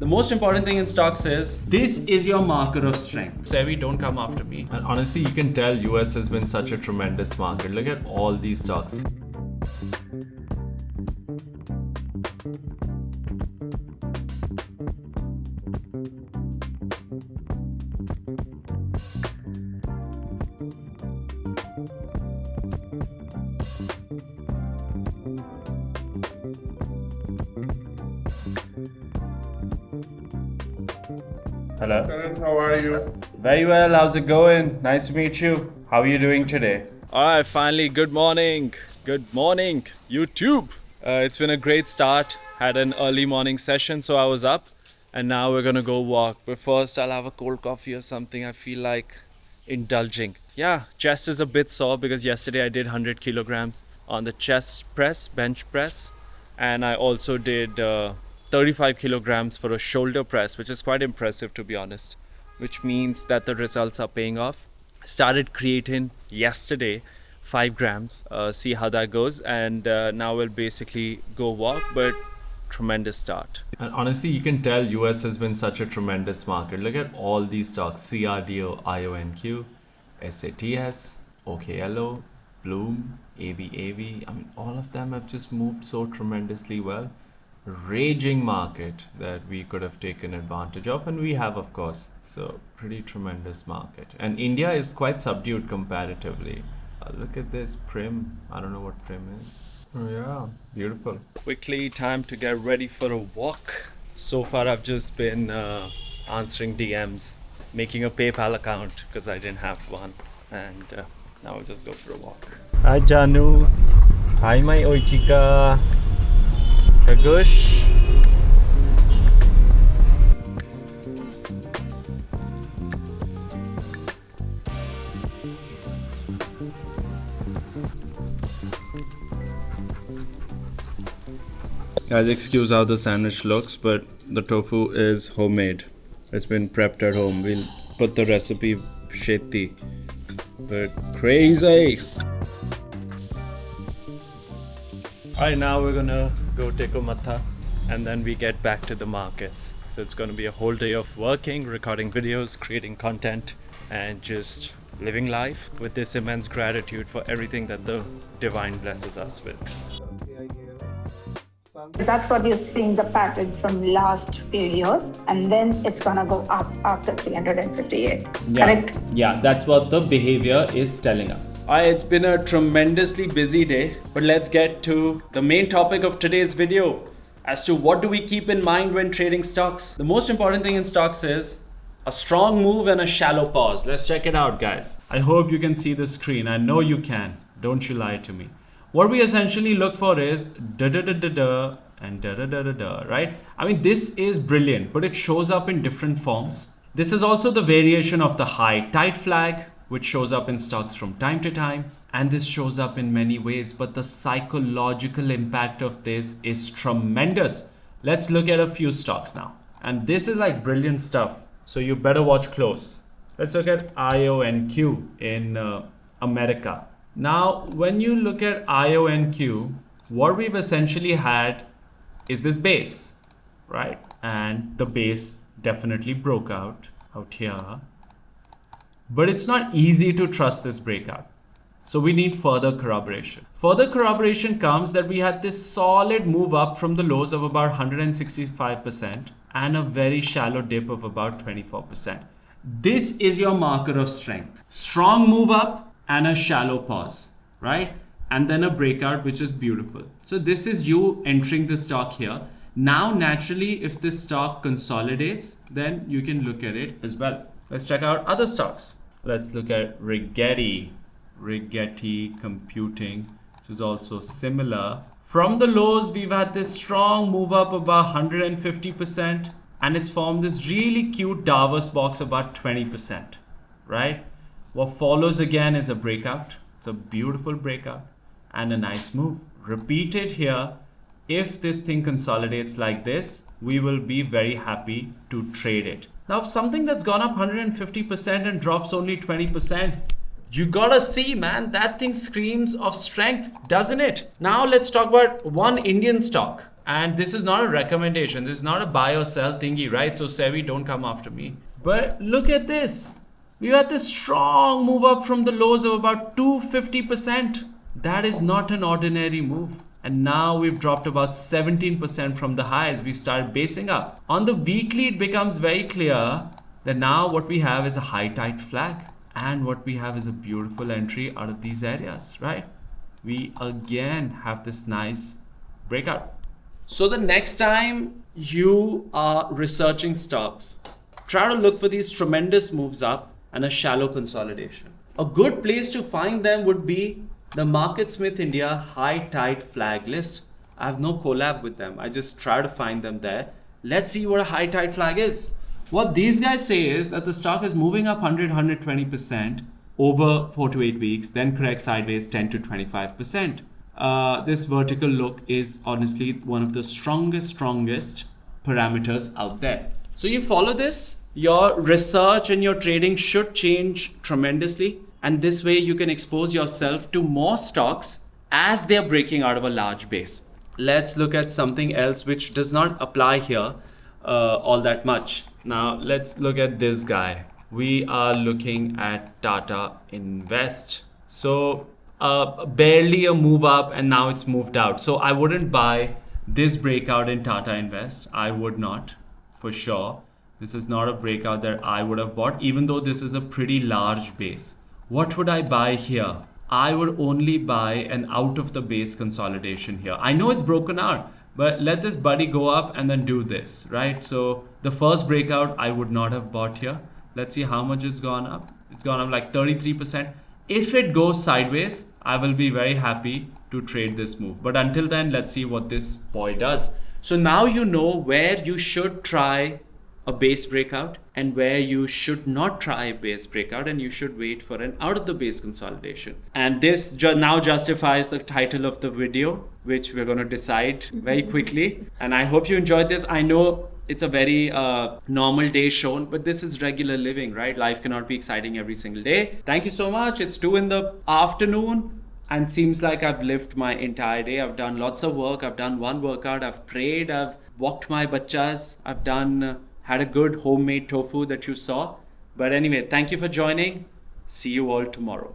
The most important thing in stocks is this is your marker of strength. Sevi, don't come after me. And honestly, you can tell US has been such a tremendous market. Look at all these stocks. Hello. Karan, how are you? Very well. How's it going? Nice to meet you. How are you doing today? All right, finally, good morning. Good morning, YouTube. It's been a great start. Had an early morning session, so I was up. And now we're gonna go walk. But first, I'll have a cold coffee or something. I feel like indulging. Yeah, chest is a bit sore because yesterday I did 100 kilograms on the chest press, bench press. And I also did 35 kilograms for a shoulder press, which is quite impressive to be honest, which means that the results are paying off. Started creatine yesterday, 5 grams, see how that goes, and now we'll basically go walk, but tremendous start. And honestly, you can tell US has been such a tremendous market. Look at all these stocks: CRDO, IONQ, SATS, OKLO, Bloom, ABAV. I mean, all of them have just moved so tremendously well. Raging market that we could have taken advantage of, and we have, of course. So pretty tremendous market, and India is quite subdued comparatively. Look at this Prim. I don't know what Prim is. Oh yeah, beautiful. Quickly, time to get ready for a walk. So far I've just been answering DMs, making a PayPal account because I didn't have one, and now I'll just go for a walk. Hi Janu. Hi my Oichika. Kagush. Guys, excuse how the sandwich looks, but the tofu is homemade. It's been prepped at home. We'll put the recipe sheti. But crazy! Alright, now we're gonna go take a matha and then we get back to the markets. So it's gonna be a whole day of working, recording videos, creating content, and just living life with this immense gratitude for everything that the divine blesses us with. That's what you're seeing the pattern from last few years, and then it's gonna go up after 358. Correct? Yeah, that's what the behavior is telling us. Alright, it's been a tremendously busy day, but let's get to the main topic of today's video as to what do we keep in mind when trading stocks. The most important thing in stocks is a strong move and a shallow pause. Let's check it out, guys. I hope you can see the screen. I know you can. Don't you lie to me. What we essentially look for is da-da-da-da-da and da-da-da-da-da, right? I mean, this is brilliant, but it shows up in different forms. This is also the variation of the high tide flag, which shows up in stocks from time to time. And this shows up in many ways, but the psychological impact of this is tremendous. Let's look at a few stocks now. And this is like brilliant stuff, so you better watch close. Let's look at IONQ in America. Now, when you look at IONQ, what we've essentially had is this base, right? And the base definitely broke out here. But it's not easy to trust this breakout. So we need further corroboration. Further corroboration comes that we had this solid move up from the lows of about 165% and a very shallow dip of about 24%. This is your marker of strength. Strong move up and a shallow pause, right? And then a breakout, which is beautiful. So this is you entering the stock here. Now, naturally, if this stock consolidates, then you can look at it as well. Let's check out other stocks. Let's look at Rigetti Computing, which is also similar. From the lows, we've had this strong move up about 150%, and it's formed this really cute Davos box about 20%, right? What follows again is a breakout. It's a beautiful breakout and a nice move. Repeated here. If this thing consolidates like this, we will be very happy to trade it. Now, something that's gone up 150% and drops only 20%, you gotta see, man, that thing screams of strength, doesn't it? Now let's talk about one Indian stock. And this is not a recommendation. This is not a buy or sell thingy, right? So SEBI, don't come after me. But look at this. We had this strong move up from the lows of about 250%. That is not an ordinary move. And now we've dropped about 17% from the highs. We started basing up. On the weekly, it becomes very clear that now what we have is a high tight flag. And what we have is a beautiful entry out of these areas, right? We again have this nice breakout. So the next time you are researching stocks, try to look for these tremendous moves up and a shallow consolidation. A good place to find them would be the Market Smith India high tide flag list. I have no collab with them. I just try to find them there. Let's see what a high tide flag is. What these guys say is that the stock is moving up 100, 120% over 4 to 8 weeks, then correct sideways 10 to 25%. This vertical look is honestly one of the strongest parameters out there. So you follow this, your research and your trading should change tremendously. And this way you can expose yourself to more stocks as they're breaking out of a large base. Let's look at something else which does not apply here all that much. Now let's look at this guy. We are looking at Tata Invest. So barely a move up and now it's moved out. So I wouldn't buy this breakout in Tata Invest. I would not, for sure. This is not a breakout that I would have bought, even though this is a pretty large base. What would I buy here? I would only buy an out of the base consolidation here. I know it's broken out, but let this buddy go up and then do this, right? So the first breakout I would not have bought here. Let's see how much it's gone up. It's gone up like 33%. If it goes sideways, I will be very happy to trade this move. But until then, let's see what this boy does. So now you know where you should try a base breakout and where you should not try a base breakout, and you should wait for an out of the base consolidation. And this now justifies the title of the video, which we're going to decide very quickly. And I hope you enjoyed this. I know it's a very normal day shown, but this is regular living, right? Life cannot be exciting every single day. Thank you so much. It's 2 in the afternoon and seems like I've lived my entire day. I've done lots of work. I've done one workout. I've prayed. I've walked my bachas. I've done had a good homemade tofu that you saw. But anyway, thank you for joining. See you all tomorrow.